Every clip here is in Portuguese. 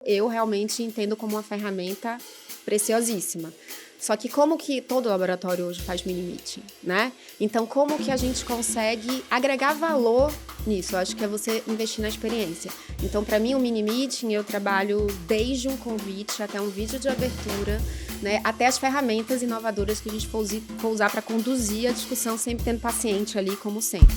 Eu realmente entendo como uma ferramenta preciosíssima. Só que como que todo laboratório hoje faz mini-meeting, né? Então, como que a gente consegue agregar valor nisso? Eu acho que é você investir na experiência. Então, para mim, o mini-meeting, eu trabalho desde um convite até um vídeo de abertura, né? Até as ferramentas inovadoras que a gente for usar para conduzir a discussão, sempre tendo paciente ali como centro.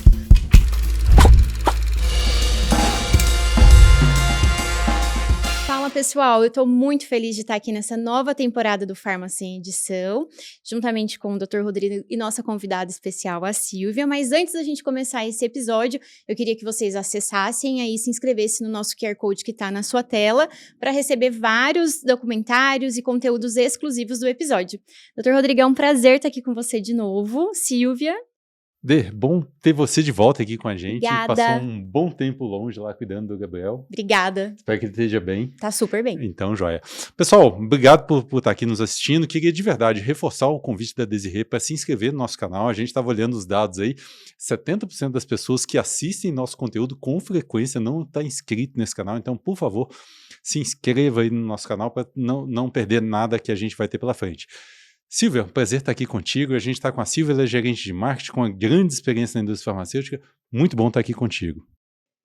Fala pessoal, eu estou muito feliz de estar aqui nessa nova temporada do Farmácia em Edição, juntamente com o Dr. Rodrigo e nossa convidada especial, a Silvia. Mas antes da gente começar esse episódio, eu queria que vocês acessassem aí, se inscrevessem no nosso QR Code que está na sua tela, para receber vários documentários e conteúdos exclusivos do episódio. Dr. Rodrigo, é um prazer estar aqui com você de novo. Silvia. Bom ter você de volta aqui com a gente. Obrigada. Passou um bom tempo longe lá cuidando do Gabriel. Obrigada. Espero que ele esteja bem. Tá super bem. Então, joia. Pessoal, obrigado por estar aqui nos assistindo. Queria de verdade reforçar o convite da Desirê para se inscrever no nosso canal. A gente estava olhando os dados aí. 70% das pessoas que assistem nosso conteúdo com frequência não está inscrito nesse canal. Então, por favor, se inscreva aí no nosso canal para não perder nada que a gente vai ter pela frente. Silvia, prazer estar aqui contigo. A gente está com a Silvia, ela é gerente de marketing, com uma grande experiência na indústria farmacêutica. Muito bom estar aqui contigo.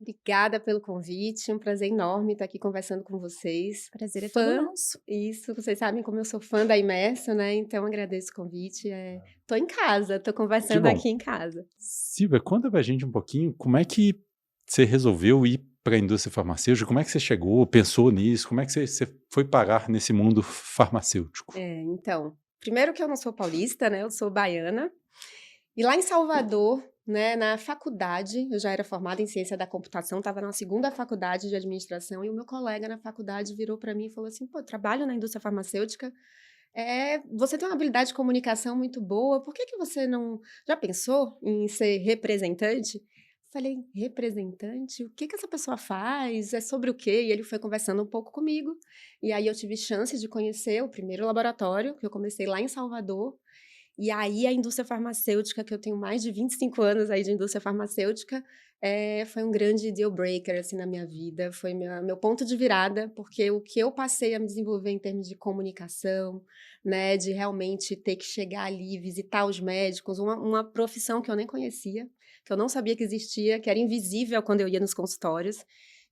Obrigada pelo convite, um prazer enorme estar aqui conversando com vocês. Prazer é todo nosso. Isso, vocês sabem como eu sou fã da Imerso, né? Então agradeço o convite. Tô em casa, tô conversando aqui em casa. Silvia, conta pra gente um pouquinho como é que você resolveu ir para a indústria farmacêutica, como é que você chegou, pensou nisso, como é que você foi parar nesse mundo farmacêutico? Então, primeiro que eu não sou paulista, né? Eu sou baiana. E lá em Salvador, né, na faculdade, eu já era formada em ciência da computação, estava na segunda faculdade de administração, e o meu colega na faculdade virou para mim e falou assim, pô, trabalho na indústria farmacêutica, você tem uma habilidade de comunicação muito boa, por que você não... Já pensou em ser representante? Falei, representante? O que essa pessoa faz? É sobre o quê? E ele foi conversando um pouco comigo, e aí eu tive chance de conhecer o primeiro laboratório, que eu comecei lá em Salvador. E aí a indústria farmacêutica, que eu tenho mais de 25 anos aí de indústria farmacêutica, foi um grande deal breaker assim, na minha vida, foi meu ponto de virada, porque o que eu passei a me desenvolver em termos de comunicação, né, de realmente ter que chegar ali, visitar os médicos, uma profissão que eu nem conhecia, que eu não sabia que existia, que era invisível quando eu ia nos consultórios.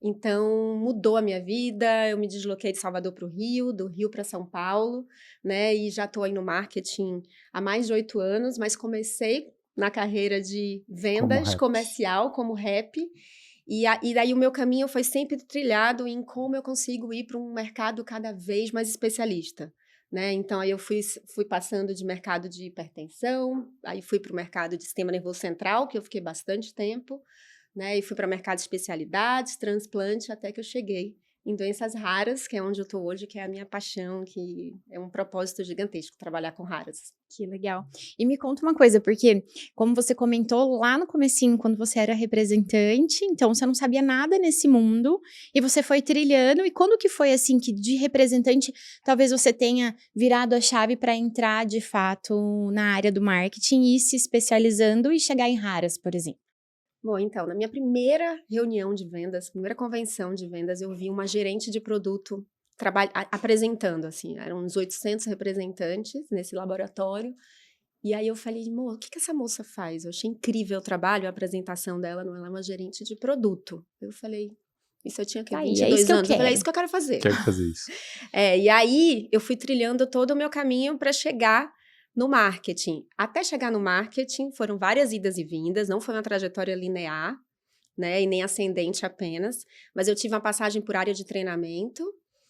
Então, mudou a minha vida, eu me desloquei de Salvador para o Rio, do Rio para São Paulo, né, e já estou aí no marketing há mais de 8 anos, mas comecei na carreira de vendas comercial, como rep, e daí o meu caminho foi sempre trilhado em como eu consigo ir para um mercado cada vez mais especialista, né, então aí eu fui passando de mercado de hipertensão, aí fui para o mercado de sistema nervoso central, que eu fiquei bastante tempo, né, e fui para mercado de especialidades, transplante, até que eu cheguei em doenças raras, que é onde eu estou hoje, que é a minha paixão, que é um propósito gigantesco, trabalhar com raras. Que legal. E me conta uma coisa, porque como você comentou lá no comecinho, quando você era representante, então você não sabia nada nesse mundo, e você foi trilhando, e quando que foi assim, que de representante, talvez você tenha virado a chave para entrar de fato na área do marketing e ir se especializando e chegar em raras, por exemplo? Bom, então, na minha primeira reunião de vendas, primeira convenção de vendas, eu vi uma gerente de produto apresentando, assim, eram uns 800 representantes nesse laboratório, e aí eu falei, o que essa moça faz? Eu achei incrível o trabalho, a apresentação dela, não, ela é uma gerente de produto. Eu falei, isso eu tinha 22 anos, eu falei, é isso que eu quero fazer. Quero fazer isso. E aí eu fui trilhando todo o meu caminho para chegar no marketing. Até chegar no marketing, foram várias idas e vindas, não foi uma trajetória linear, né, e nem ascendente apenas, mas eu tive uma passagem por área de treinamento,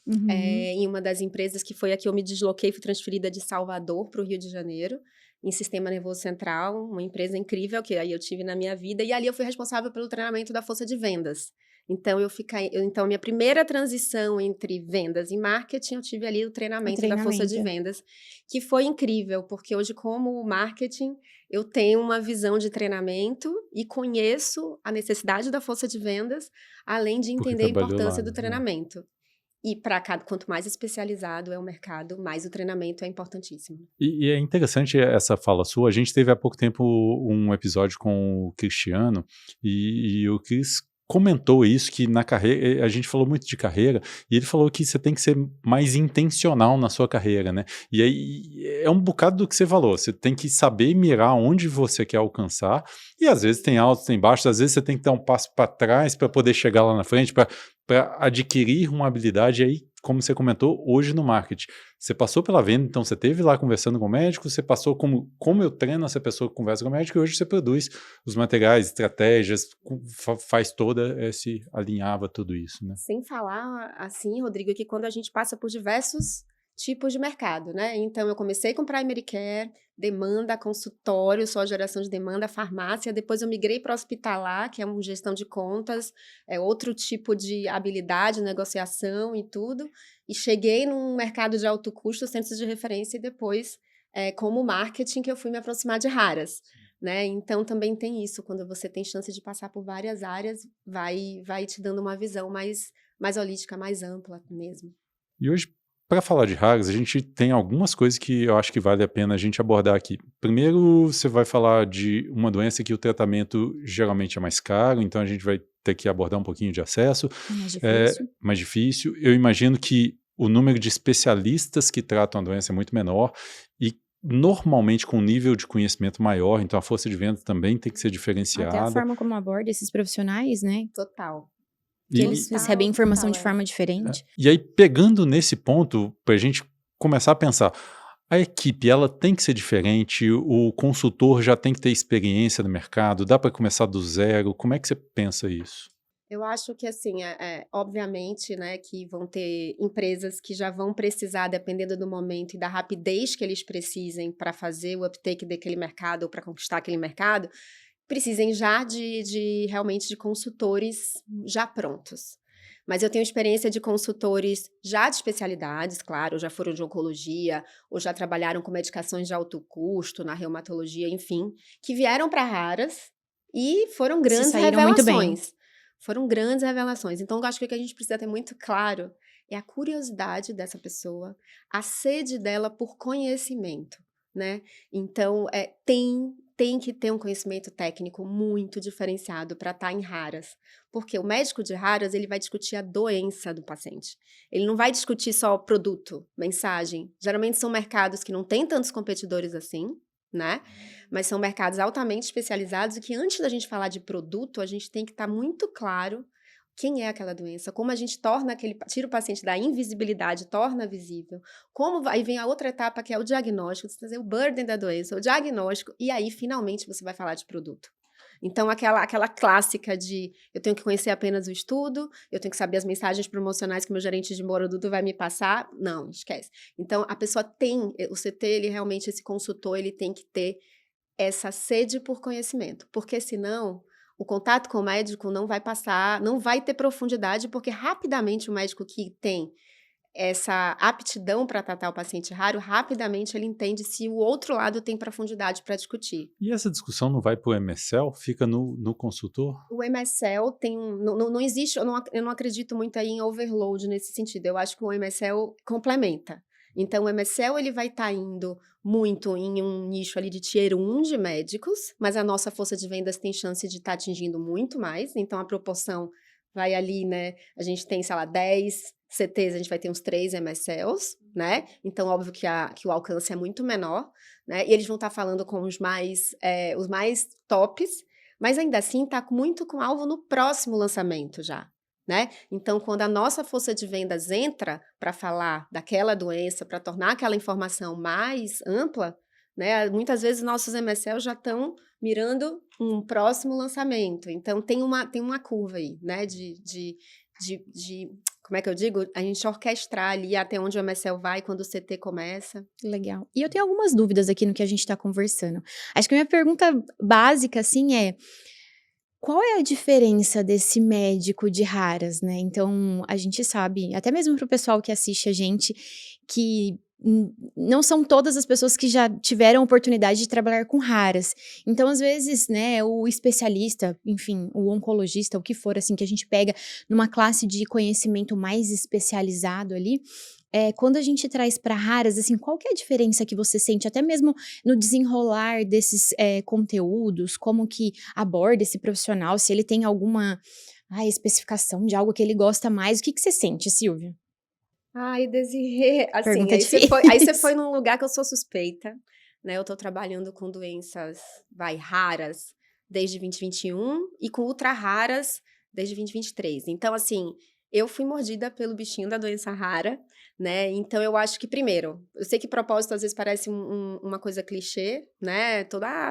em uma das empresas que foi a que eu me desloquei, fui transferida de Salvador para o Rio de Janeiro, em Sistema Nervoso Central, uma empresa incrível que aí eu tive na minha vida, e ali eu fui responsável pelo treinamento da força de vendas. Então, então, minha primeira transição entre vendas e marketing, eu tive ali o treinamento da força de vendas, que foi incrível, porque hoje, como marketing, eu tenho uma visão de treinamento e conheço a necessidade da força de vendas, além de entender a importância do treinamento. E quanto mais especializado é o mercado, mais o treinamento é importantíssimo. E é interessante essa fala sua. A gente teve há pouco tempo um episódio com o Cristiano, e o Cris comentou isso, que na carreira, a gente falou muito de carreira, e ele falou que você tem que ser mais intencional na sua carreira, né? E aí é um bocado do que você falou, você tem que saber mirar onde você quer alcançar, e às vezes tem altos, tem baixos, às vezes você tem que dar um passo para trás para poder chegar lá na frente, para adquirir uma habilidade. Aí, como você comentou, hoje no marketing, você passou pela venda, então você esteve lá conversando com o médico, você passou como eu treino essa pessoa que conversa com o médico, e hoje você produz os materiais, estratégias, faz alinhava tudo isso, né? Sem falar, assim, Rodrigo, que quando a gente passa por diversos tipos de mercado, né? Então, eu comecei com Primary Care, demanda, consultório, só geração de demanda, farmácia, depois eu migrei para hospitalar, que é uma gestão de contas, é outro tipo de habilidade, negociação e tudo, e cheguei num mercado de alto custo, centros de referência, e depois, como marketing, que eu fui me aproximar de raras. Né? Então, também tem isso, quando você tem chance de passar por várias áreas, vai te dando uma visão mais holística, mais ampla mesmo. E hoje, para falar de raras, a gente tem algumas coisas que eu acho que vale a pena a gente abordar aqui. Primeiro, você vai falar de uma doença que o tratamento geralmente é mais caro, então a gente vai ter que abordar um pouquinho de acesso. Mais difícil. Mais difícil. Eu imagino que o número de especialistas que tratam a doença é muito menor e normalmente com um nível de conhecimento maior, então a força de venda também tem que ser diferenciada. Até a forma como aborda esses profissionais, né? Total. Que eles recebem informação de forma diferente. E aí, pegando nesse ponto, para a gente começar a pensar, a equipe, ela tem que ser diferente, o consultor já tem que ter experiência no mercado, dá para começar do zero, como é que você pensa isso? Eu acho que, assim, obviamente, né, que vão ter empresas que já vão precisar, dependendo do momento e da rapidez que eles precisem para fazer o uptake daquele mercado ou para conquistar aquele mercado, precisem já realmente de consultores já prontos. Mas eu tenho experiência de consultores já de especialidades, claro, já foram de oncologia, ou já trabalharam com medicações de alto custo, na reumatologia, enfim, que vieram para raras e foram grandes revelações. Foram grandes revelações. Então, eu acho que o que a gente precisa ter muito claro é a curiosidade dessa pessoa, a sede dela por conhecimento, né? Então, tem que ter um conhecimento técnico muito diferenciado para estar em raras. Porque o médico de raras, ele vai discutir a doença do paciente. Ele não vai discutir só o produto, mensagem. Geralmente são mercados que não têm tantos competidores assim, né? Mas são mercados altamente especializados e que antes da gente falar de produto, a gente tem que estar muito claro quem é aquela doença, como a gente tira o paciente da invisibilidade, torna visível, aí vem a outra etapa que é o diagnóstico, você fazer o burden da doença, o diagnóstico, e aí finalmente você vai falar de produto. Então, aquela clássica de eu tenho que conhecer apenas o estudo, eu tenho que saber as mensagens promocionais que o meu gerente de produto vai me passar, não, esquece. Então, a pessoa o CT, ele realmente, esse consultor, ele tem que ter essa sede por conhecimento, porque senão o contato com o médico não vai passar, não vai ter profundidade, porque rapidamente o médico que tem essa aptidão para tratar o paciente raro, rapidamente ele entende se o outro lado tem profundidade para discutir. E essa discussão não vai para o MSL? Fica no consultor? O MSL não existe, eu não acredito muito aí em overload nesse sentido, eu acho que o MSL complementa. Então, o MSL ele vai estar indo muito em um nicho ali de tier 1 de médicos, mas a nossa força de vendas tem chance de estar atingindo muito mais, então a proporção vai ali, né, a gente tem, sei lá, 10 CTs, a gente vai ter uns 3 MSLs, né, então óbvio que o alcance é muito menor, né, e eles vão estar falando com os mais tops, mas ainda assim está muito com alvo no próximo lançamento já. Né? Então, quando a nossa força de vendas entra para falar daquela doença, para tornar aquela informação mais ampla, né? Muitas vezes nossos MSLs já estão mirando um próximo lançamento. Então, tem uma curva aí, né? Como é que eu digo? A gente orquestrar ali até onde o MSL vai quando o CT começa. Legal. E eu tenho algumas dúvidas aqui no que a gente está conversando. Acho que a minha pergunta básica, assim, é: qual é a diferença desse médico de raras, né? Então, a gente sabe, até mesmo para o pessoal que assiste a gente, que não são todas as pessoas que já tiveram oportunidade de trabalhar com raras. Então, às vezes, né, o especialista, enfim, o oncologista, o que for, assim, que a gente pega numa classe de conhecimento mais especializado ali, quando a gente traz para raras, assim, qual que é a diferença que você sente, até mesmo no desenrolar desses conteúdos, como que aborda esse profissional, se ele tem alguma especificação de algo que ele gosta mais. O que você sente, Silvia? Ai, Desirê, assim, Pergunta aí você difícil. foi num lugar que eu sou suspeita, né? Eu tô trabalhando com doenças, raras desde 2021 e com ultra raras desde 2023. Então, assim, eu fui mordida pelo bichinho da doença rara, né? Então, eu acho que, primeiro, eu sei que propósito às vezes parece uma coisa clichê, né?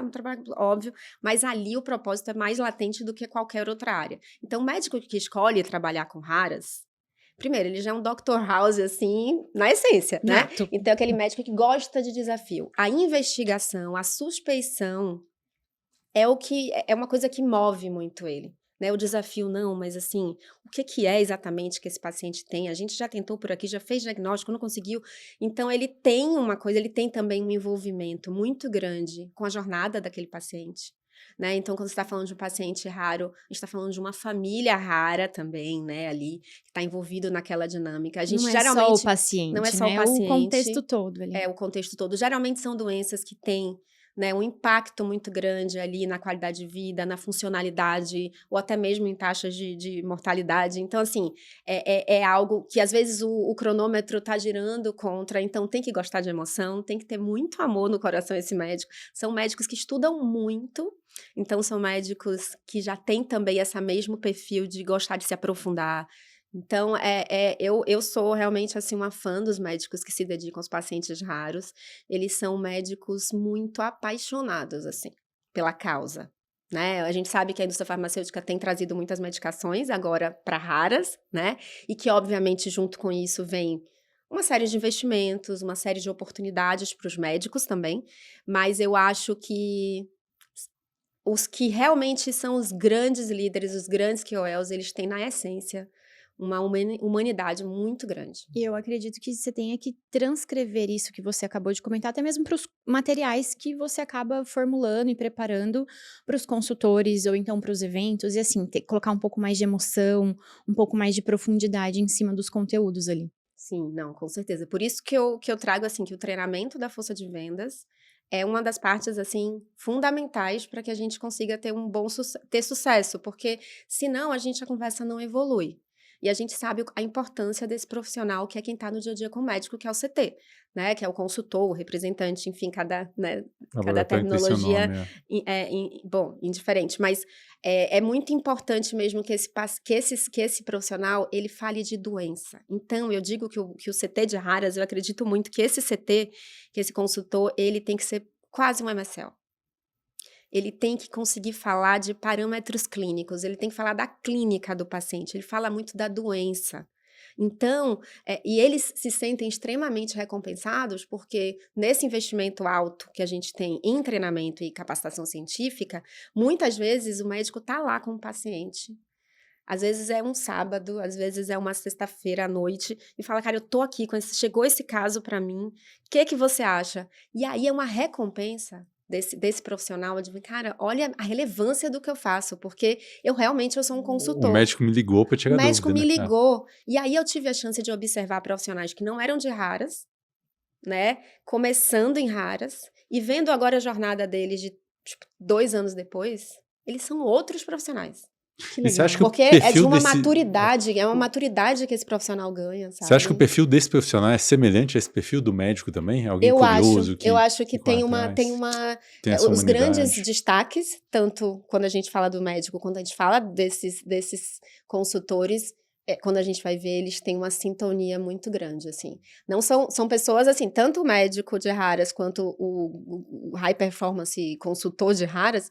Um trabalho óbvio, mas ali o propósito é mais latente do que qualquer outra área. Então, o médico que escolhe trabalhar com raras, primeiro, ele já é um Dr. House, assim, na essência, né? Nato. Então, aquele médico que gosta de desafio. A investigação, a suspeição é uma coisa que move muito ele, né? O desafio não, mas assim, o que é exatamente que esse paciente tem? A gente já tentou por aqui, já fez diagnóstico, não conseguiu. Então, ele tem uma coisa, ele tem também um envolvimento muito grande com a jornada daquele paciente. Né? Então, quando você está falando de um paciente raro, a gente está falando de uma família rara também, né? Ali, que está envolvido naquela dinâmica. A gente Não é geralmente. só o paciente, Não é só o né? paciente. É o contexto todo ali. É o contexto todo. Geralmente são doenças que têm, né, um impacto muito grande ali na qualidade de vida, na funcionalidade, ou até mesmo em taxas de mortalidade. Então, assim, é algo que às vezes o cronômetro está girando contra, então tem que gostar de emoção, tem que ter muito amor no coração esse médico. São médicos que estudam muito, então são médicos que já têm também esse mesmo perfil de gostar de se aprofundar. Então, eu sou realmente, assim, uma fã dos médicos que se dedicam aos pacientes raros. Eles são médicos muito apaixonados, assim, pela causa, né? A gente sabe que a indústria farmacêutica tem trazido muitas medicações agora para raras, né? E que, obviamente, junto com isso vem uma série de investimentos, uma série de oportunidades para os médicos também. Mas eu acho que os que realmente são os grandes líderes, os grandes KOLs, eles têm na essência uma humanidade muito grande. E eu acredito que você tenha que transcrever isso que você acabou de comentar, até mesmo para os materiais que você acaba formulando e preparando para os consultores ou então para os eventos, e assim, colocar um pouco mais de emoção, um pouco mais de profundidade em cima dos conteúdos ali. Sim, não, com certeza. Por isso que eu trago, assim, que o treinamento da força de vendas é uma das partes, assim, fundamentais para que a gente consiga ter ter sucesso, porque senão a conversa não evolui. E a gente sabe a importância desse profissional que é quem está no dia a dia com o médico, que é o CT, né? Que é o consultor, o representante, enfim, cada terminologia bom, indiferente. Mas é muito importante mesmo que esse profissional, ele fale de doença. Então, eu digo que o CT de raras, eu acredito muito que esse CT, que esse consultor, ele tem que ser quase um MSL. Ele tem que conseguir falar de parâmetros clínicos, ele tem que falar da clínica do paciente, ele fala muito da doença. Então, e eles se sentem extremamente recompensados porque nesse investimento alto que a gente tem em treinamento e capacitação científica, muitas vezes o médico está lá com o paciente. Às vezes é um sábado, às vezes é uma sexta-feira à noite, e fala, cara, eu tô aqui, chegou esse caso para mim, o que você acha? E aí é uma recompensa desse profissional, de cara, olha a relevância do que eu faço, porque eu sou um consultor. O médico me ligou para tirar dúvida. O médico me ligou, e aí eu tive a chance de observar profissionais que não eram de raras, né, começando em raras, e vendo agora a jornada deles de 2 anos depois, eles são outros profissionais. Que legal. Você acha que porque é de uma maturidade, é uma maturidade que esse profissional ganha, sabe? Você acha que o perfil desse profissional é semelhante a esse perfil do médico também? Alguém curioso? Eu acho que tem os grandes destaques, tanto quando a gente fala do médico, quando a gente fala desses consultores, quando a gente vai ver, eles têm uma sintonia muito grande, assim. Não são pessoas, assim, tanto o médico de raras quanto o high performance consultor de raras,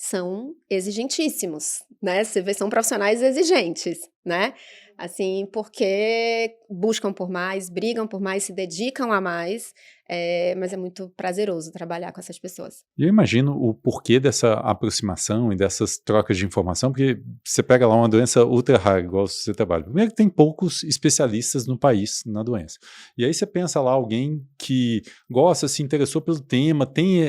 são exigentíssimos, né? Você vê, são profissionais exigentes, né? Assim, porque buscam por mais, brigam por mais, se dedicam a mais, mas é muito prazeroso trabalhar com essas pessoas. E eu imagino o porquê dessa aproximação e dessas trocas de informação, porque você pega lá uma doença ultra rara, igual você trabalha. Primeiro que tem poucos especialistas no país na doença. E aí você pensa lá alguém que gosta, se interessou pelo tema, tem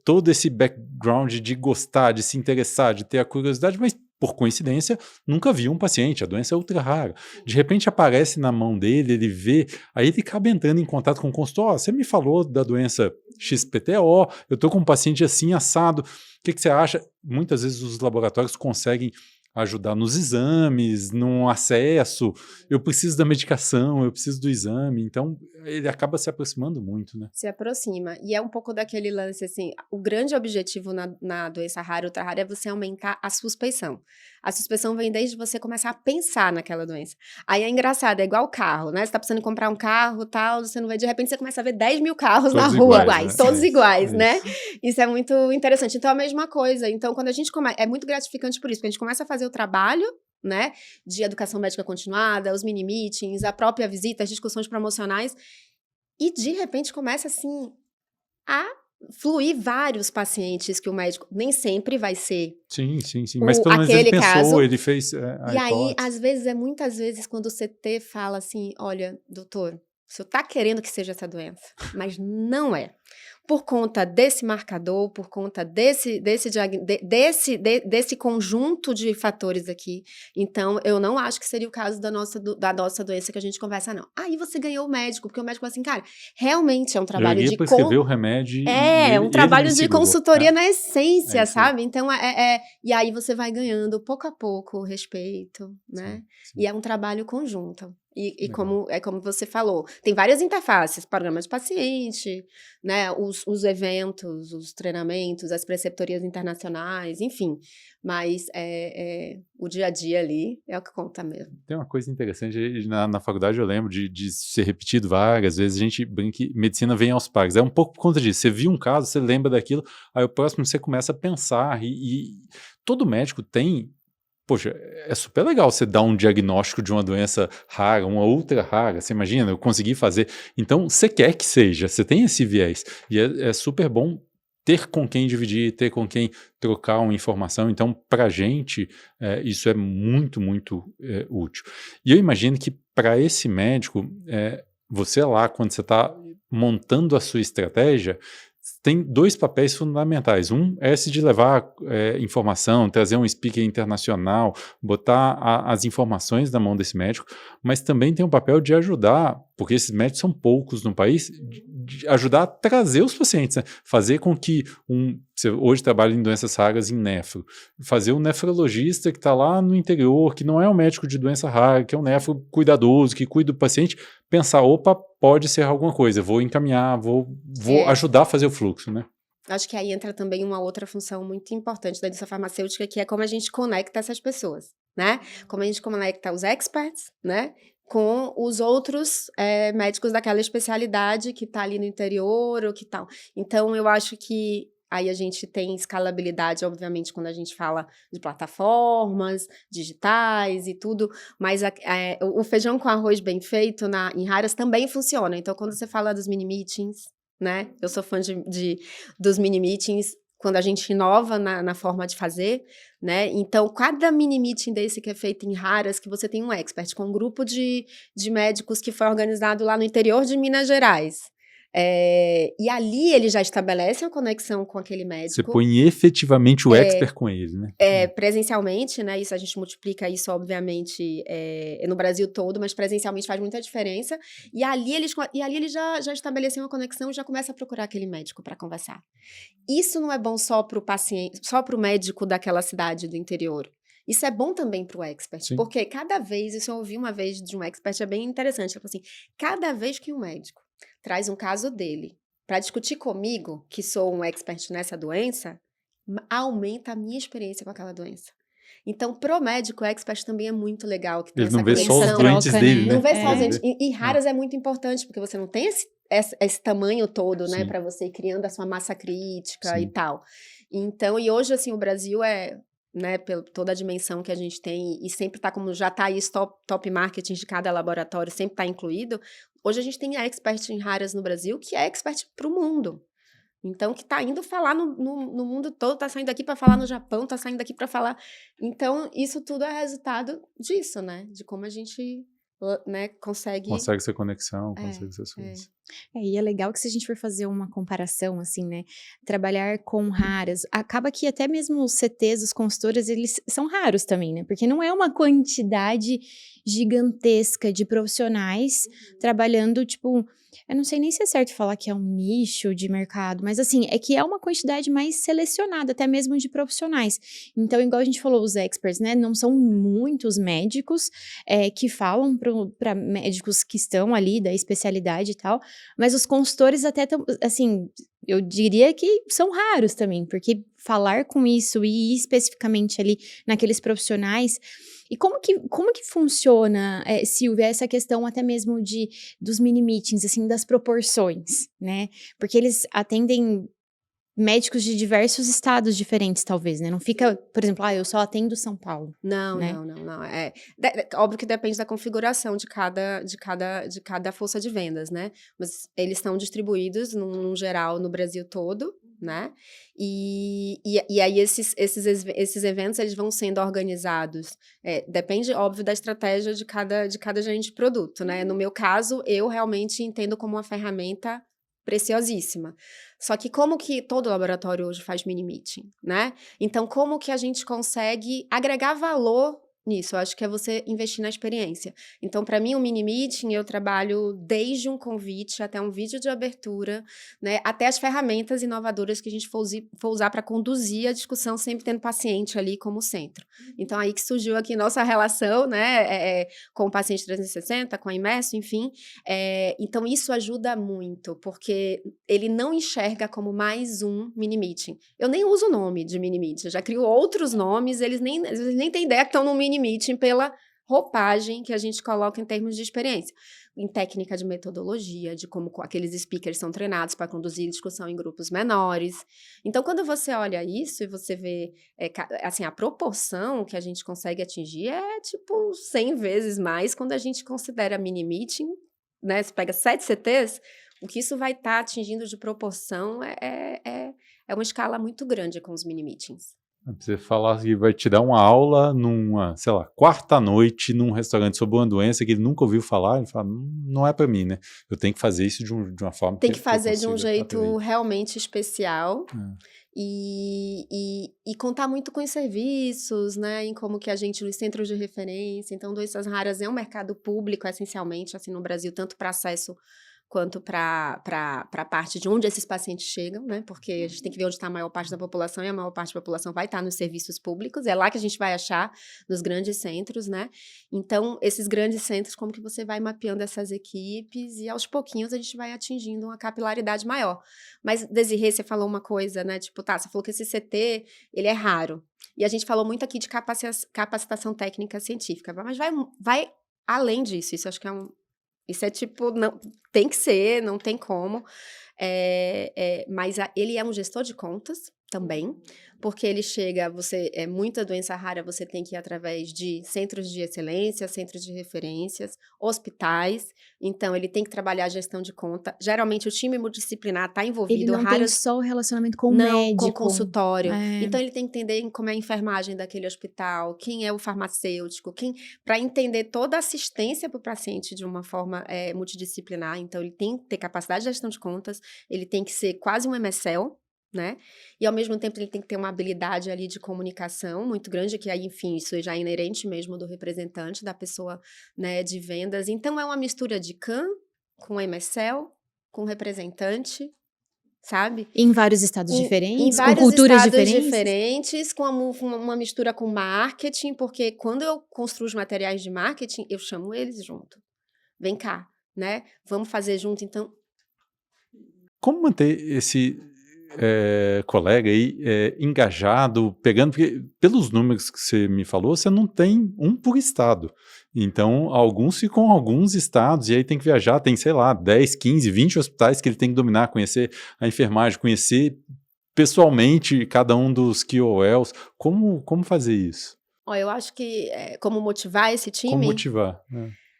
todo esse background de gostar, de se interessar, de ter a curiosidade, mas por coincidência, nunca viu um paciente, a doença é ultra rara. De repente aparece na mão dele, ele vê, aí ele acaba entrando em contato com o consultor, você me falou da doença XPTO, eu estou com um paciente assim, assado, o que você acha? Muitas vezes os laboratórios conseguem ajudar nos exames, no acesso, eu preciso da medicação, eu preciso do exame, então ele acaba se aproximando muito, né? Se aproxima. E é um pouco daquele lance, assim, o grande objetivo na doença rara e ultra rara é você aumentar a suspeição. A suspeição vem desde você começar a pensar naquela doença. Aí é engraçado, é igual o carro, né? Você tá precisando comprar um carro, tal, você não vê, de repente você começa a ver 10 mil carros Todos na rua. iguais, né? Todos iguais, né? Isso. Isso é muito interessante. Então, a mesma coisa. Então, quando a gente começa... É muito gratificante por isso, porque a gente começa a fazer o trabalho, né? De educação médica continuada, os mini-meetings, a própria visita, as discussões promocionais. E, de repente, começa, assim, a fluir vários pacientes que o médico nem sempre vai ser Sim. Mas pelo menos ele aquele pensou, caso. ele fez a E aí, hipótese. às vezes, muitas vezes, quando o CT fala assim, olha, doutor, o senhor tá querendo que seja essa doença, mas não é. Por conta desse marcador, por conta desse conjunto de fatores aqui. Então, eu não acho que seria o caso da nossa doença que a gente conversa, não. Aí você ganhou o médico, porque o médico fala assim, cara, realmente é um Eu trabalho iria de... prescrever o remédio e um ele trabalho me de segurou, consultoria né? na É essência, isso aí. sabe? Então, e aí você vai ganhando, pouco a pouco, o respeito, né? Sim. E é um trabalho conjunto. E Legal. como você falou, tem várias interfaces, programa de paciente, né? Os eventos, os treinamentos, as preceptorias internacionais, enfim. Mas o dia a dia ali é o que conta mesmo. Tem uma coisa interessante, na faculdade eu lembro de ser repetido várias vezes, a gente brinca que medicina vem aos pares, é um pouco por conta disso, você viu um caso, você lembra daquilo, aí o próximo você começa a pensar, e todo médico tem, poxa, é super legal você dar um diagnóstico de uma doença rara, uma ultra rara, você imagina, eu consegui fazer, então você quer que seja, você tem esse viés, e é super bom ter com quem dividir, ter com quem trocar uma informação. Então, para a gente, isso é muito, muito útil. E eu imagino que para esse médico, você lá, quando você está montando a sua estratégia, tem dois papéis fundamentais. Um é esse de levar informação, trazer um speaker internacional, botar as informações na mão desse médico, mas também tem o papel de ajudar, porque esses médicos são poucos no país, de ajudar a trazer os pacientes, né? Fazer com que você hoje trabalha em doenças raras em nefro, fazer um nefrologista que está lá no interior, que não é um médico de doença rara, que é um nefro cuidadoso, que cuida do paciente, pensar, opa, pode ser alguma coisa, vou encaminhar, vou ajudar a fazer o fluxo, né? Acho que aí entra também uma outra função muito importante da indústria farmacêutica, que é como a gente conecta essas pessoas, né? Como a gente conecta os experts, né? Com os outros médicos daquela especialidade que está ali no interior ou que tal. Então, eu acho que aí a gente tem escalabilidade, obviamente, quando a gente fala de plataformas digitais e tudo, mas o feijão com arroz bem feito em raras também funciona. Então, quando você fala dos mini-meetings, né? Eu sou fã dos mini-meetings, quando a gente inova na forma de fazer, né? Então, cada mini-meeting desse que é feito em raras, que você tem um expert, com um grupo de médicos que foi organizado lá no interior de Minas Gerais. E ali ele já estabelece a conexão com aquele médico. Você põe efetivamente o expert com ele, né? Presencialmente, né? Isso a gente multiplica isso, obviamente, no Brasil todo, mas presencialmente faz muita diferença. E ali ele já estabeleceu uma conexão e já começa a procurar aquele médico para conversar. Isso não é bom só para o paciente, só para o médico daquela cidade do interior. Isso é bom também para o expert, Sim. porque cada vez, isso eu ouvi uma vez de um expert, é bem interessante, ele falou assim, cada vez que um médico traz um caso dele para discutir comigo, que sou um expert nessa doença, aumenta a minha experiência com aquela doença. Então, pro médico, o expert também é muito legal. Que tem ele essa não vê conexão. só os doentes dele, né? Não vê só os doentes. E raras é muito importante, porque você não tem esse tamanho todo, né, para você ir criando a sua massa crítica e tal. Então, e hoje, assim, o Brasil né, pela toda a dimensão que a gente tem, e sempre tá como, já tá aí top marketing de cada laboratório, sempre tá incluído. Hoje a gente tem expert em raras no Brasil, que é expert pro mundo. Então, que tá indo falar no mundo todo, tá saindo daqui para falar no Japão, tá saindo daqui para falar... Então, isso tudo é resultado disso, né? De como a gente né, Consegue ser conexão, É, consegue ser as é. coisas. E é legal que se a gente for fazer uma comparação, assim, né, trabalhar com raras, acaba que até mesmo os CTs, os consultores, eles são raros também, né, porque não é uma quantidade gigantesca de profissionais trabalhando, tipo, eu não sei nem se é certo falar que é um nicho de mercado, mas assim, é que é uma quantidade mais selecionada, até mesmo de profissionais. Então, igual a gente falou, os experts, né, não são muitos médicos que falam para médicos que estão ali da especialidade e tal, mas os consultores até tão, assim, eu diria que são raros também, porque falar com isso e ir especificamente ali naqueles profissionais. E como que funciona, Silvia, essa questão até mesmo dos mini meetings, assim, das proporções, né? Porque eles atendem médicos de diversos estados diferentes, talvez, né? Não fica, por exemplo, eu só atendo São Paulo, Não, né? não, não, não. Óbvio que depende da configuração de cada força de vendas, né? Mas eles estão distribuídos, num geral, no Brasil todo, né? E aí, esses eventos, eles vão sendo organizados. Depende, óbvio, da estratégia de cada gerente de produto, né? No meu caso, eu realmente entendo como uma ferramenta preciosíssima. Só que como que todo laboratório hoje faz mini meeting, né? Então, como que a gente consegue agregar valor nisso? Eu acho que é você investir na experiência. Então, para mim, o mini meeting, eu trabalho desde um convite até um vídeo de abertura, né, até as ferramentas inovadoras que a gente for usar para conduzir a discussão, sempre tendo paciente ali como centro. Então, aí que surgiu aqui nossa relação, né, com o paciente 360, com a Imerso, enfim. Então, isso ajuda muito, porque ele não enxerga como mais um mini meeting. Eu nem uso o nome de mini meeting, eu já crio outros nomes, eles nem têm ideia que estão no mini meeting pela roupagem que a gente coloca em termos de experiência, em técnica de metodologia, de como aqueles speakers são treinados para conduzir discussão em grupos menores. Então, quando você olha isso e você vê, assim, a proporção que a gente consegue atingir é, tipo, 100 vezes mais quando a gente considera mini meeting, né? Você pega 7 CTs, o que isso vai estar atingindo de proporção é uma escala muito grande com os mini meetings. Você falar que vai te dar uma aula numa, sei lá, quarta-noite num restaurante sobre uma doença que ele nunca ouviu falar, ele fala, não é para mim, né? Eu tenho que fazer isso de uma forma Tem que eu fazer de um consiga jeito aproveitar. realmente especial e contar muito com os serviços, né? Em como que a gente, nos centros de referência. Então, doenças raras é um mercado público, essencialmente, assim, no Brasil, tanto para acesso quanto para a parte de onde esses pacientes chegam, né? Porque a gente tem que ver onde está a maior parte da população, e a maior parte da população vai estar nos serviços públicos, é lá que a gente vai achar, nos grandes centros, né? Então, esses grandes centros, como que você vai mapeando essas equipes, e aos pouquinhos a gente vai atingindo uma capilaridade maior. Mas, Desirê, você falou uma coisa, né? Tipo, você falou que esse CT, ele é raro. E a gente falou muito aqui de capacitação técnica científica, mas vai além disso, isso acho que isso é tipo, não, tem que ser, não tem como. Mas ele é um gestor de contas também, porque ele chega, muita doença rara, você tem que ir através de centros de excelência, centros de referências, hospitais, então ele tem que trabalhar a gestão de conta. Geralmente o time multidisciplinar está Ele envolvido, não tem só o relacionamento com o não, com médico. consultório. Então, ele tem que entender como é a enfermagem daquele hospital, quem é o farmacêutico, para entender toda a assistência para o paciente de uma forma multidisciplinar. Então, ele tem que ter capacidade de gestão de contas, ele tem que ser quase um MSL, né? E, ao mesmo tempo, ele tem que ter uma habilidade ali de comunicação muito grande, que aí, enfim, isso já é inerente mesmo do representante, da pessoa, né, de vendas. Então, é uma mistura de CAM com MSL, com representante, sabe? Em vários estados Em diferentes, com vários culturas estados diferentes. com uma mistura com marketing, porque quando eu construo os materiais de marketing, eu chamo eles junto. Vem cá, né? Vamos fazer junto, então. Como manter esse colega aí engajado, porque pelos números que você me falou, você não tem um por estado. Então, alguns ficam em alguns estados, e aí tem que viajar, tem, sei lá, 10, 15, 20 hospitais que ele tem que dominar, conhecer a enfermagem, conhecer pessoalmente cada um dos KOLs. Como fazer isso? Eu acho que como motivar esse Como time? motivar?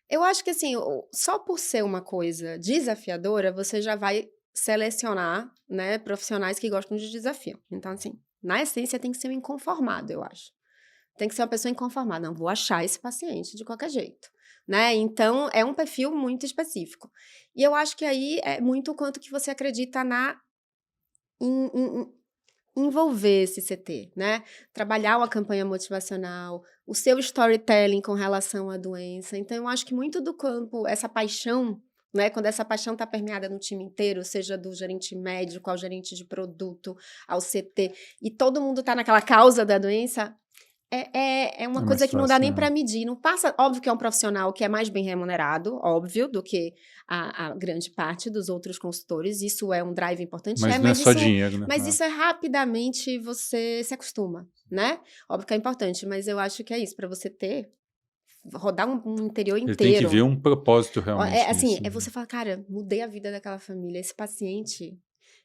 Eu acho que assim, só por ser uma coisa desafiadora, você já vai selecionar, né, profissionais que gostam de desafio. Então, assim, na essência tem que ser um inconformado, eu acho. Tem que ser uma pessoa inconformada. Não vou achar esse paciente de qualquer jeito. né? Então, é um perfil muito específico. E eu acho que aí é muito o quanto que você acredita em envolver esse CT, né? Trabalhar uma campanha motivacional, o seu storytelling com relação à doença. Então, eu acho que muito do campo, essa paixão, né? Quando essa paixão está permeada no time inteiro, seja do gerente médico ao gerente de produto, ao CT, e todo mundo está naquela causa da doença, é uma É mais coisa que não dá fácil, nem né? para medir. Não passa, óbvio que é um profissional que é mais bem remunerado, óbvio, do que a grande parte dos outros consultores. Isso é um drive importante, Mas não é só dinheiro, né? mas isso é rapidamente você se acostuma, né? Óbvio que é importante, mas eu acho que é isso, para você rodar um interior Ele tem que ver inteiro. um propósito É realmente assim, nisso, é né? você falar, cara, mudei a vida daquela família. Esse paciente,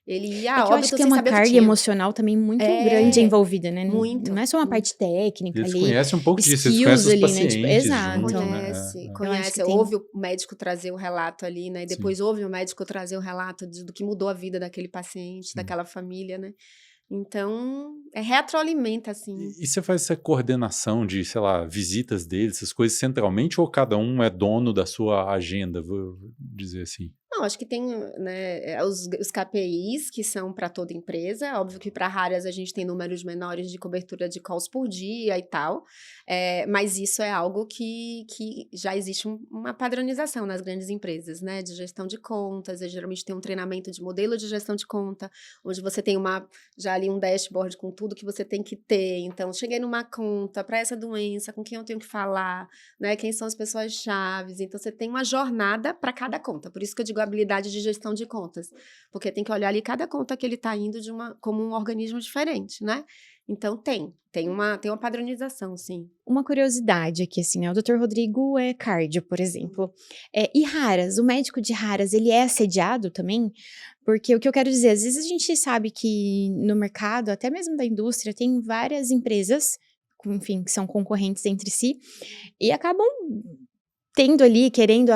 ele ia É a que eu acho óbito que tem sem uma saber o que carga tinha. emocional também muito grande É, envolvida, né? Não muito, é só uma muito. parte técnica Eles ali, conhecem um pouco disso, eles skills conhecem os ali, né? Tipo, pacientes exato. junto, né? Conhece, Eu acho que tem. ouve o médico trazer o relato ali, né? E Sim, depois ouve o médico trazer o relato do que mudou a vida daquele paciente, sim. daquela família, né? Então, retroalimenta, assim. E você faz essa coordenação de, sei lá, visitas deles, essas coisas centralmente, ou cada um é dono da sua agenda, vou dizer assim? Não, acho que tem, né, os KPIs que são para toda empresa. Óbvio que para áreas a gente tem números menores de cobertura de calls por dia e tal, mas isso é algo que já existe uma padronização nas grandes empresas, né, de gestão de contas. Geralmente tem um treinamento de modelo de gestão de conta, onde você tem já ali um dashboard com tudo que você tem que ter. Então, cheguei numa conta para essa doença, com quem eu tenho que falar, né, quem são as pessoas chaves. Então, você tem uma jornada para cada conta. Por isso que eu digo habilidade de gestão de contas, porque tem que olhar ali cada conta que ele está indo como um organismo diferente, né? Então, tem uma padronização, sim. Uma curiosidade aqui, assim, né? O Dr. Rodrigo é cardio, por exemplo. E raras, o médico de raras, ele é assediado também? Porque o que eu quero dizer, às vezes a gente sabe que no mercado, até mesmo da indústria, tem várias empresas, enfim, que são concorrentes entre si, e acabam tendo ali, querendo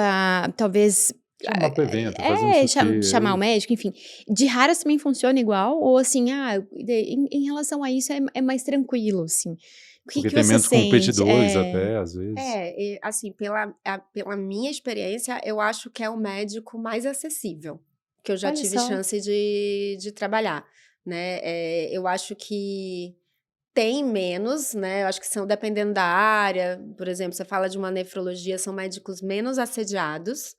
talvez Chamar para evento, fazer um CT. chamar o médico, enfim. De raras também funciona igual? Ou assim, em relação a isso é mais tranquilo, assim? O que Porque que tem você menos sente? competidores até, às vezes. E, assim, pela minha experiência, eu acho que é o médico mais acessível que eu já Olha tive só. chance de trabalhar, né? Eu acho que tem menos, né? Eu acho que são, dependendo da área, por exemplo, você fala de uma nefrologia, são médicos menos assediados,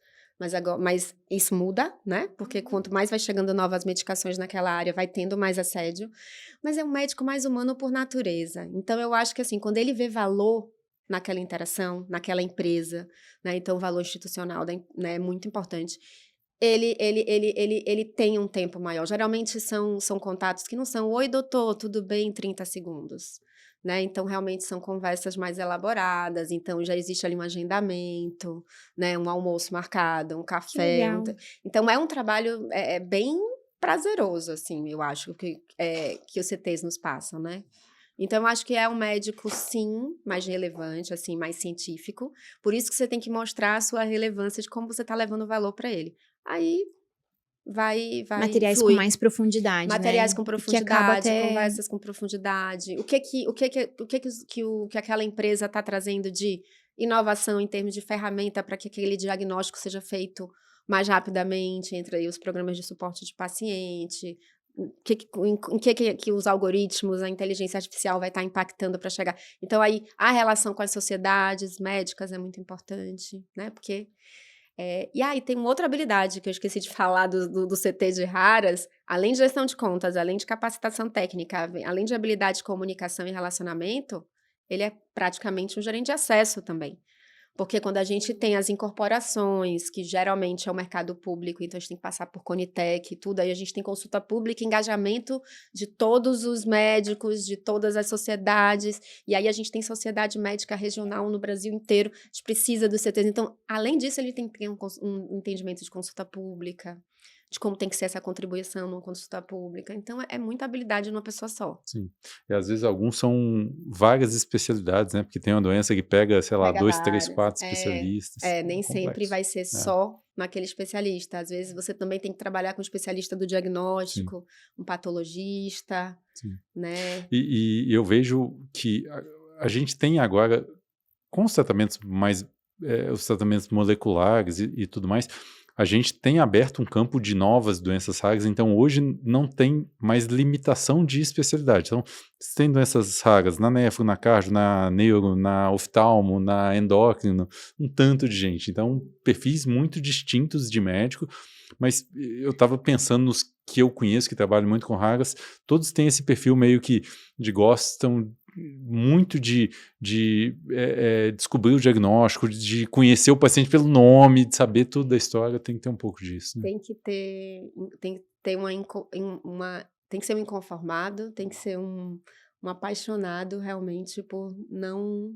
mas isso muda, né? Porque quanto mais vai chegando novas medicações naquela área, vai tendo mais assédio. Mas é um médico mais humano por natureza. Então, eu acho que, assim, quando ele vê valor naquela interação, naquela empresa, né? Então, o valor institucional, né, é muito importante. Ele tem um tempo maior. Geralmente são contatos que não são: oi, doutor, tudo bem? Em 30 segundos. Né? Então, realmente são conversas mais elaboradas. Então, já existe ali um agendamento, né? Um almoço marcado, um Que café. legal. Então, é um trabalho bem prazeroso, assim, eu acho, que os CTs nos passam, né? Então, eu acho que é um médico, sim, mais relevante, assim, mais científico. Por isso que você tem que mostrar a sua relevância de como você está levando valor para ele. Aí Materiais com flui. mais profundidade, Materiais né? com E que acaba profundidade, até. conversas com profundidade. O que aquela empresa está trazendo de inovação em termos de ferramenta para que aquele diagnóstico seja feito mais rapidamente, entre aí os programas de suporte de paciente, em que os algoritmos, a inteligência artificial vai estar impactando para chegar. Então, aí, a relação com as sociedades médicas é muito importante, né? Porque e aí tem uma outra habilidade que eu esqueci de falar do CT de raras, além de gestão de contas, além de capacitação técnica, além de habilidade de comunicação e relacionamento, ele é praticamente um gerente de acesso também. Porque quando a gente tem as incorporações, que geralmente é o mercado público, então a gente tem que passar por Conitec e tudo, aí a gente tem consulta pública, engajamento de todos os médicos, de todas as sociedades, e aí a gente tem sociedade médica regional no Brasil inteiro, a gente precisa dos CTs. Então, além disso, ele tem que ter um entendimento de consulta pública, de como tem que ser essa contribuição numa consulta pública. Então, é muita habilidade numa pessoa só. Sim. E às vezes alguns são várias especialidades, né? Porque tem uma doença que pega, sei lá, Pega 2, 3, várias. 4 especialistas. Nem É sempre complexo. vai ser só naquele especialista. Às vezes você também tem que trabalhar com um especialista do Sim, diagnóstico, um patologista, sim. né? E eu vejo que a gente tem agora, com os tratamentos mais os tratamentos moleculares e tudo mais, a gente tem aberto um campo de novas doenças raras, então hoje não tem mais limitação de especialidade. Então, você tem doenças raras na nefro, na cardio, na neuro, na oftalmo, na endócrino, um tanto de gente. Então, perfis muito distintos de médico, mas eu estava pensando nos que eu conheço, que trabalham muito com raras, todos têm esse perfil meio que gostam muito de descobrir o diagnóstico, de conhecer o paciente pelo nome, de saber tudo da história, tem que ter um pouco disso, né? Tem que ter tem que ser um inconformado, tem que ser um apaixonado realmente por não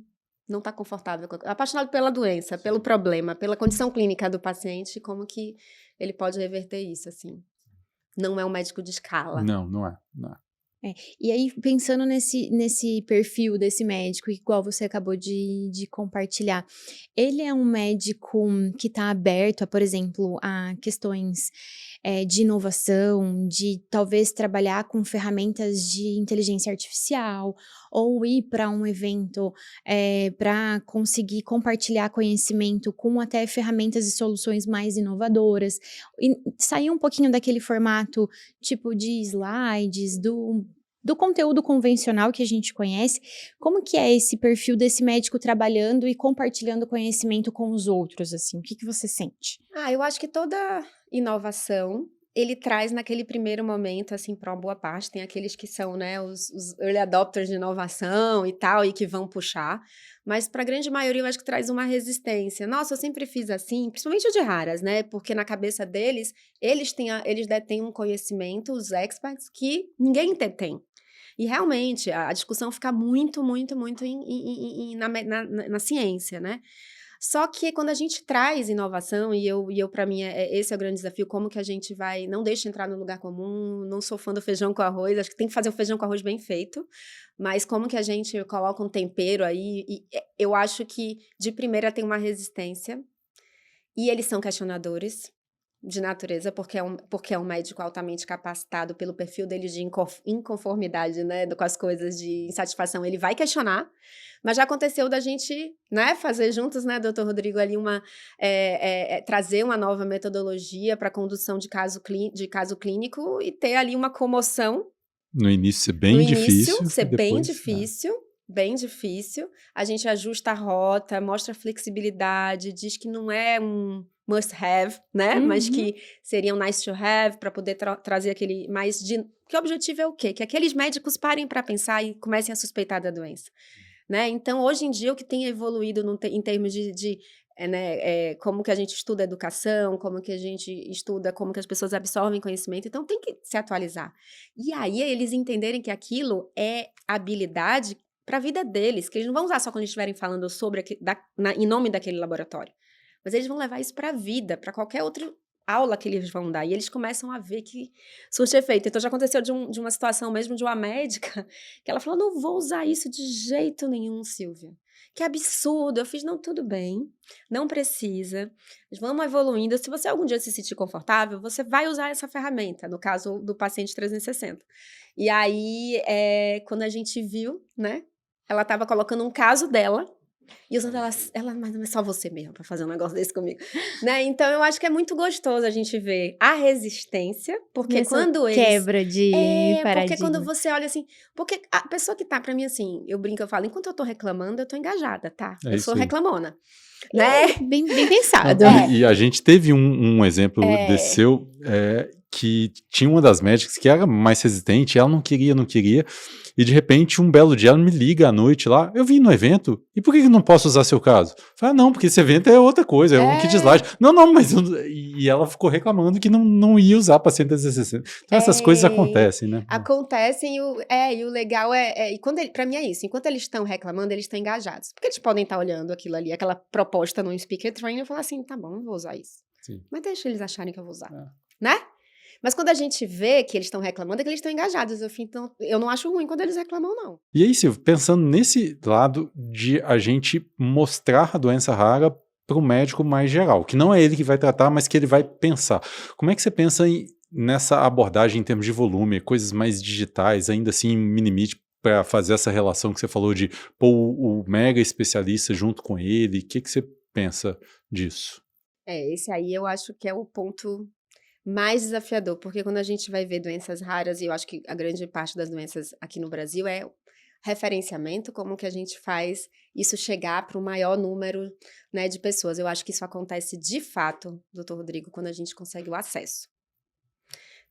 estar confortável, apaixonado pela doença, pelo problema, pela condição clínica do paciente, como que ele pode reverter isso, assim. Não é um médico de escala. Não é. E aí, pensando nesse perfil desse médico, igual você acabou de compartilhar, ele é um médico que está aberto, por exemplo, a questões de inovação, de talvez trabalhar com ferramentas de inteligência artificial, ou ir para um evento para conseguir compartilhar conhecimento com até ferramentas e soluções mais inovadoras, e sair um pouquinho daquele formato tipo de slides, do conteúdo convencional que a gente conhece. Como que é esse perfil desse médico trabalhando e compartilhando conhecimento com os outros, assim? O que você sente? Eu acho que toda inovação, ele traz naquele primeiro momento, assim, para uma boa parte, tem aqueles que são, né, os early adopters de inovação e tal, e que vão puxar, mas para a grande maioria eu acho que traz uma resistência. Nossa, eu sempre fiz assim, principalmente o de raras, né, porque na cabeça deles, eles detêm um conhecimento, os experts, que ninguém tem. E realmente, a discussão fica muito, muito, muito na ciência, né? Só que quando a gente traz inovação, e eu para mim, esse é o grande desafio, como que a gente não deixa entrar no lugar comum, não sou fã do feijão com arroz, acho que tem que fazer o feijão com arroz bem feito, mas como que a gente coloca um tempero aí, e eu acho que de primeira tem uma resistência, e eles são questionadores, de natureza, porque é um médico altamente capacitado pelo perfil dele de inconformidade, né, com as coisas, de insatisfação, ele vai questionar, mas já aconteceu da gente, né, fazer juntos, né, doutor Rodrigo, ali trazer uma nova metodologia para condução de caso clínico e ter ali uma comoção. No início ser bem difícil, a gente ajusta a rota, mostra flexibilidade, diz que não é um must have, né? Uhum. Mas que seria um nice to have para poder trazer aquele mais de... Porque o objetivo é o quê? Que aqueles médicos parem para pensar e comecem a suspeitar da doença, né? Então, hoje em dia, o que tem evoluído em termos como que a gente estuda a educação, como que a gente estuda, como que as pessoas absorvem conhecimento, então tem que se atualizar. E aí, eles entenderem que aquilo é habilidade para a vida deles, que eles não vão usar só quando estiverem falando sobre em nome daquele laboratório, mas eles vão levar isso para a vida, para qualquer outra aula que eles vão dar, e eles começam a ver que surte efeito. Então já aconteceu de uma situação mesmo de uma médica, que ela falou, não vou usar isso de jeito nenhum, Silvia. Que absurdo, eu fiz, não, tudo bem, não precisa, vamos evoluindo, se você algum dia se sentir confortável, você vai usar essa ferramenta, no caso do paciente 360. E aí, quando a gente viu, né, ela estava colocando um caso dela, e usando ela, mas não é só você mesmo para fazer um negócio desse comigo, né? Então eu acho que é muito gostoso a gente ver a resistência, porque Nessa quando eles... quebra de paradigma. Porque quando você olha assim... Porque a pessoa que tá, pra mim, assim, eu brinco, eu falo, enquanto eu tô reclamando, eu tô engajada, tá? Eu sou reclamona, né? Bem pensado. E a gente teve um exemplo desse seu, que tinha uma das médicas que era mais resistente, ela não queria, e de repente um belo dia ela me liga à noite lá, eu vim no evento, e por que não posso usar seu caso? Fala, não, porque esse evento é outra coisa, é um kit slide. Não, mas... E ela ficou reclamando que não ia usar paciente 360. Então essas coisas acontecem, né? Acontecem, e o legal e pra mim é isso, enquanto eles estão reclamando, eles estão engajados, porque eles podem estar olhando aquilo ali, aquela proposta no speaker trainer, e falar assim, tá bom, não vou usar isso. Sim. Mas deixa eles acharem que eu vou usar, né? Mas quando a gente vê que eles estão reclamando, é que eles estão engajados. Então, eu não acho ruim quando eles reclamam, não. E aí, Silvio, pensando nesse lado de a gente mostrar a doença rara para o médico mais geral, que não é ele que vai tratar, mas que ele vai pensar. Como é que você pensa nessa abordagem em termos de volume, coisas mais digitais, ainda assim, minimite, para fazer essa relação que você falou de pôr o mega especialista junto com ele? O que você pensa disso? Esse aí eu acho que é o ponto mais desafiador, porque quando a gente vai ver doenças raras, e eu acho que a grande parte das doenças aqui no Brasil é referenciamento, como que a gente faz isso chegar para o maior número, né, de pessoas. Eu acho que isso acontece de fato, doutor Rodrigo, quando a gente consegue o acesso.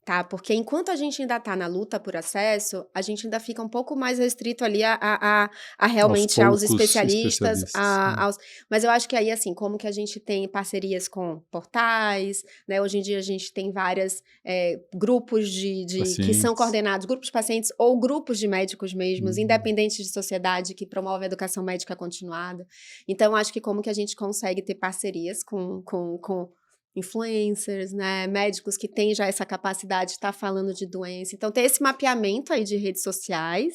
Tá? Porque enquanto a gente ainda está na luta por acesso, a gente ainda fica um pouco mais restrito ali a realmente aos especialistas, mas eu acho que aí, assim, como que a gente tem parcerias com portais, né? Hoje em dia a gente tem vários grupos que são coordenados, grupos de pacientes ou grupos de médicos mesmos, independentes de sociedade, que promovem a educação médica continuada. Então, acho que como que a gente consegue ter parcerias com influencers, né, médicos que têm já essa capacidade de estar falando de doença. Então, ter esse mapeamento aí de redes sociais,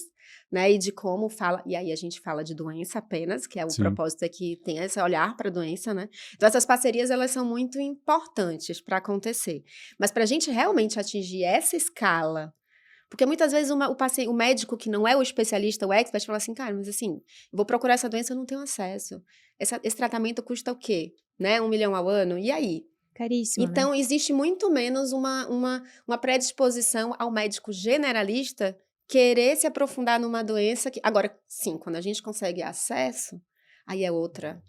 né, e de como fala, e aí a gente fala de doença apenas, que é o propósito aqui, tem esse olhar para a doença, né. Então, essas parcerias, elas são muito importantes para acontecer. Mas para a gente realmente atingir essa escala, porque muitas vezes o médico que não é o especialista, o expert, fala assim, cara, mas assim, vou procurar essa doença, eu não tenho acesso. Esse tratamento custa o quê? Né, 1 milhão ao ano? E aí? Caríssimo, Então, né? existe muito menos uma predisposição ao médico generalista querer se aprofundar numa doença que... Agora, sim, quando a gente consegue acesso, aí é outra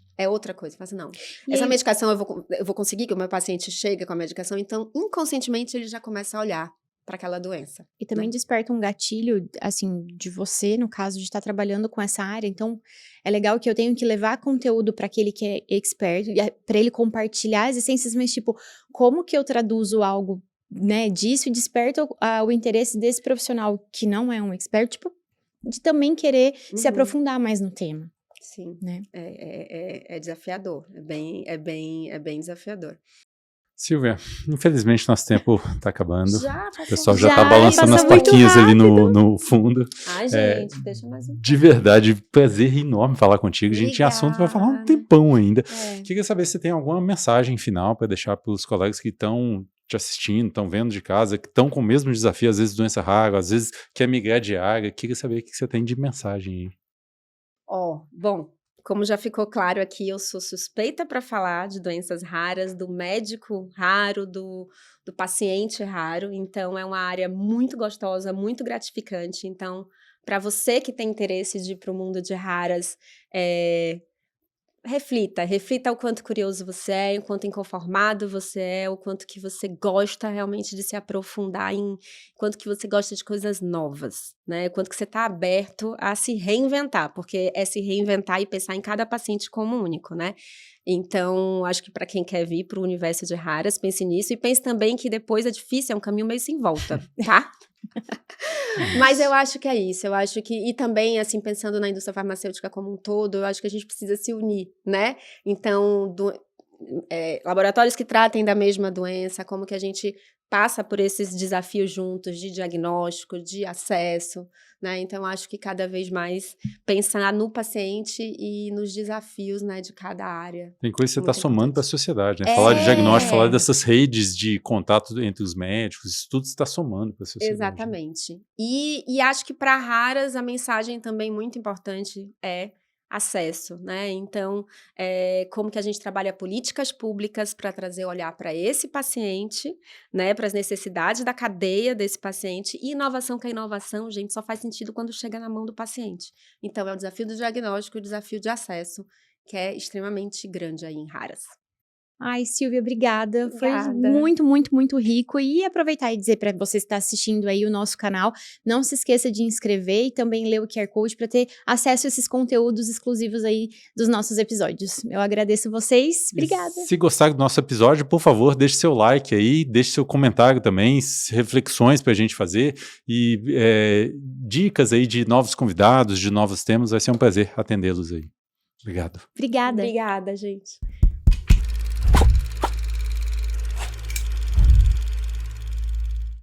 coisa. Fala assim, não, essa medicação eu vou conseguir que o meu paciente chegue com a medicação, então, inconscientemente, ele já começa a olhar para aquela doença. E também desperta um gatilho, assim, de você, no caso de estar trabalhando com essa área. Então, é legal que eu tenho que levar conteúdo para aquele que é expert, para ele compartilhar as essências, mas, tipo, como que eu traduzo algo, né, disso e desperta o interesse desse profissional que não é um expert, tipo, de também querer se aprofundar mais no tema. Sim, né? É desafiador, é bem desafiador. Silvia, infelizmente nosso tempo está acabando. O pessoal já Já está balançando as plaquinhas ali no fundo. Ai, gente, deixa mais um. De verdade, prazer enorme falar contigo. A gente tinha assunto vai falar um tempão ainda. Queria saber se tem alguma mensagem final para deixar para os colegas que estão te assistindo, estão vendo de casa, que estão com o mesmo desafio, às vezes doença rara, às vezes quer migrar de área. Queria saber o que você tem de mensagem aí. Bom, como já ficou claro aqui, eu sou suspeita para falar de doenças raras, do médico raro, do paciente raro. Então, é uma área muito gostosa, muito gratificante. Então, para você que tem interesse de ir para o mundo de raras, reflita o quanto curioso você é, o quanto inconformado você é, o quanto que você gosta realmente de se aprofundar em quanto que você gosta de coisas novas, né? Quanto que você está aberto a se reinventar, porque é se reinventar e pensar em cada paciente como único, né? Então, acho que para quem quer vir para o universo de raras, pense nisso e pense também que depois é difícil, é um caminho meio sem volta, tá? Mas eu acho que é isso, eu acho que, e também, assim, pensando na indústria farmacêutica como um todo, eu acho que a gente precisa se unir, né? Então, laboratórios que tratem da mesma doença, como que a gente passa por esses desafios juntos de diagnóstico, de acesso, né? Então, acho que cada vez mais pensar no paciente e nos desafios, né, de cada área. Tem coisa que você está somando para a sociedade, né? Falar de diagnóstico, falar dessas redes de contato entre os médicos, isso tudo está somando para a sociedade. Exatamente. Né? E acho que para raras a mensagem também muito importante é acesso, né? Então, como que a gente trabalha políticas públicas para trazer olhar para esse paciente, né? Para as necessidades da cadeia desse paciente. E inovação, que a inovação, gente, só faz sentido quando chega na mão do paciente. Então, é o desafio do diagnóstico e o desafio de acesso, que é extremamente grande aí em raras. Ai, Silvia, obrigada. Foi muito, muito, muito rico. E aproveitar e dizer para você que está assistindo aí o nosso canal, não se esqueça de inscrever e também ler o QR Code para ter acesso a esses conteúdos exclusivos aí dos nossos episódios. Eu agradeço vocês. Obrigada. E se gostar do nosso episódio, por favor, deixe seu like aí, deixe seu comentário também, reflexões para a gente fazer e dicas aí de novos convidados, de novos temas. Vai ser um prazer atendê-los aí. Obrigado. Obrigada. Obrigada, gente.